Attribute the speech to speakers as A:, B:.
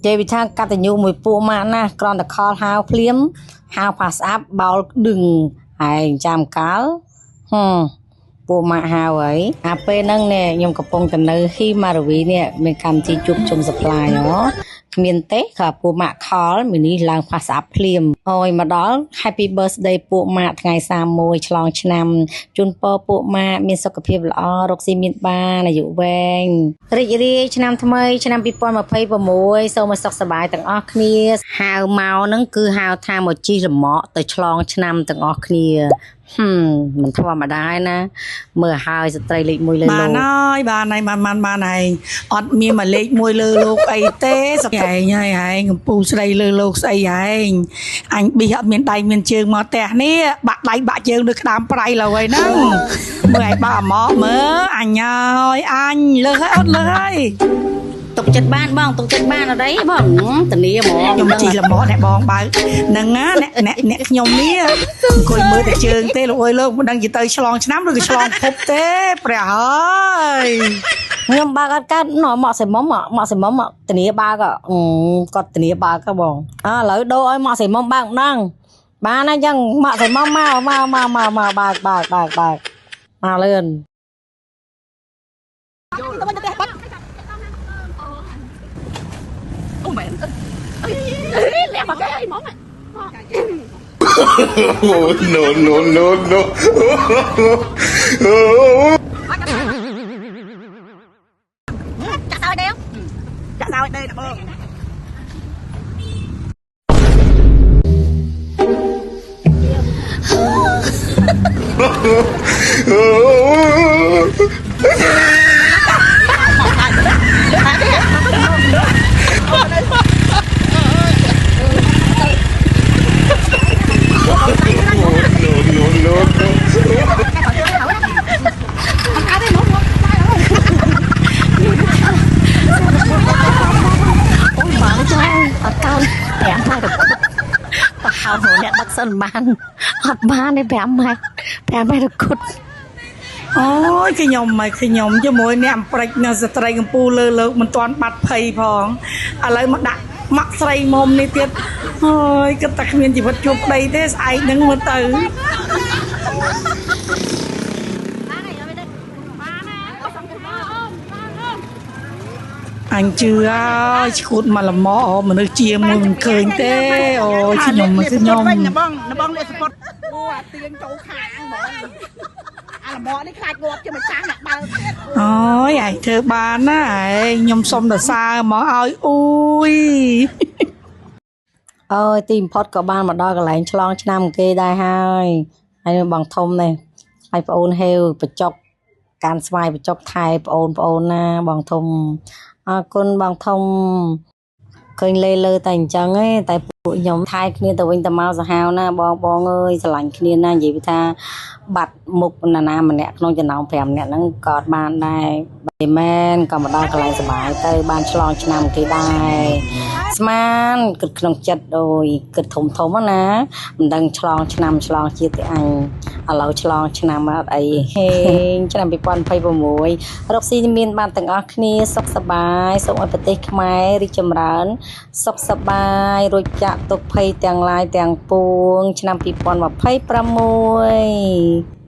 A: ចេវិថាកតញ្ញូមួយពួកម៉ាក់ណាគ្រាន់តែខលហៅភ្លាមហៅផាស្អាប់បោលដឹងឯងចាំកាលពួកម៉ាក់ហៅហើយអាពេលហ្នឹងនេះខ្ញុំកំពុងទៅនៅហ៊ីម៉ារវីនេះមានកម្មវិធីជួបជុំ supply ហ៎គ្មានទេក៏ពួកម៉ាក់ខលមីនេះឡើងផាស្អាប់ភ្លាមអូយមកដល់ Happy birthday ពួកម៉ាក់ថ្ងៃ31ឆ្លងឆ្នាំជូនពរពួកម៉ាក់មានសុខភាពល្អរកស៊ីមានបានអាយុវែងរីករាយឆ្នាំថ្មីឆ្នាំ2026សូមឲ្យសុខសប្បាយទាំងអស់គ្នាហៅមកហ្នឹងគឺហៅថាមកជីរម៉កទៅឆ្លងឆ្នាំទាំងអស់គ្នាមិនធម្មតាណាមើលហើយស្ត្រីលេខ1លើលោកបានហើយបានហើយអត់មានមកលេខ1លើលោកអីទេសក្ែងហើយកំពូស្រីលើលោកស្អីហើយអញប៊ីអត់មានដៃមានជើងមកផ្ទះនេះបាក់ដៃបាក់ជើងដូចក្តាមប្រៃឡើយហ្នឹងមើលឲ្យបាក់មកមើលអញហើយអញលើហើយអត់លើហើយទុកចិត្តបានបងទុកចិត្តបានអត់អីបងធានាហ្មងខ្ញុំជីលមកអ្នកបងបើហ្នឹងណាអ្នកខ្ញុំនេះអង្គុយមើលតែជើងទេលោកអើយលោកមិនដឹងទៅឆ្លងឆ្នាំឬក៏ឆ្លងភពទេព្រះហើយខ្ញុំបើកអត់កើតមកសៃមុំធានាបើកគាត់ធានាបើកបងឥឡូវដូរឲ្យមកសៃមុំបើកម្ដងបានហើយចឹងមកសៃមុំមកបើកមកលឿនអូមែនលាក់មកគេអីហ្មងNo ចាក់ឲ្យដេវបងហៅអ្នកដឹកសិនបានអត់បានទេ5ម៉ែត្រគត់អូយខ្ញុំជាមួយអ្នកអំប្រិចនៅស្ត្រីកម្ពុជាលើលោកមិនទាន់បាត់ភ័យផងឥឡូវមកដាក់ម៉ាក់ស្រីមុំនេះទៀតអូយគិតតែគ្មានជីវិតជួបប្តីទេស្អែកហ្នឹងមើលទៅអញជឿហើយឈួតមកលម៉ោមនុស្សជាមួយមិនឃើញទេអូយខ្ញុំបងលេសពតអូអាទៀងចូលខាងហ្មងអាលម៉ោនេះខ្លាចងាប់ជាម្ចាស់អ្នកបើអូយឯងធ្វើបានណាខ្ញុំសុំសរសើរមកឲ្យអ៊ុយអូយទីបំផុតក៏បានមកដល់កន្លែងឆ្លងឆ្នាំគេដែរហើយបងធំនេះហើយប្អូនហេវបច្ចុកការស្វាយបច្ចុកថៃប្អូនណាបងធំអរគុណបងធំឃើញលេលើតែអញ្ចឹងឯងតែពួកខ្ញុំថែគ្នាទៅវិញទៅមកសាហាវណាបងអើយស្រឡាញ់គ្នាណានិយាយថាបាត់មុខណាម្នាក់ក្នុងចំណោម5នាក់ហ្នឹងក៏បានដែរបែមែនក៏មកដល់កន្លែងសុបាយទៅបានឆ្លងឆ្នាំគេដែរស្មានគិតក្នុងចិត្តដូចគិតធំណាមិនដឹងឆ្លងឆ្នាំឆ្លងជាតិទេអញឥឡូវឆ្លងឆ្នាំអត់អីហេងឆ្នាំ2026រកស៊ីមានបានទាំងអស់គ្នាសុខសប្បាយសូមឲ្យប្រទេសខ្មែររីកចម្រើនសុខសប្បាយរួចចាក់ទុក្ខភ័យទាំងឡាយទាំងពួងឆ្នាំ2026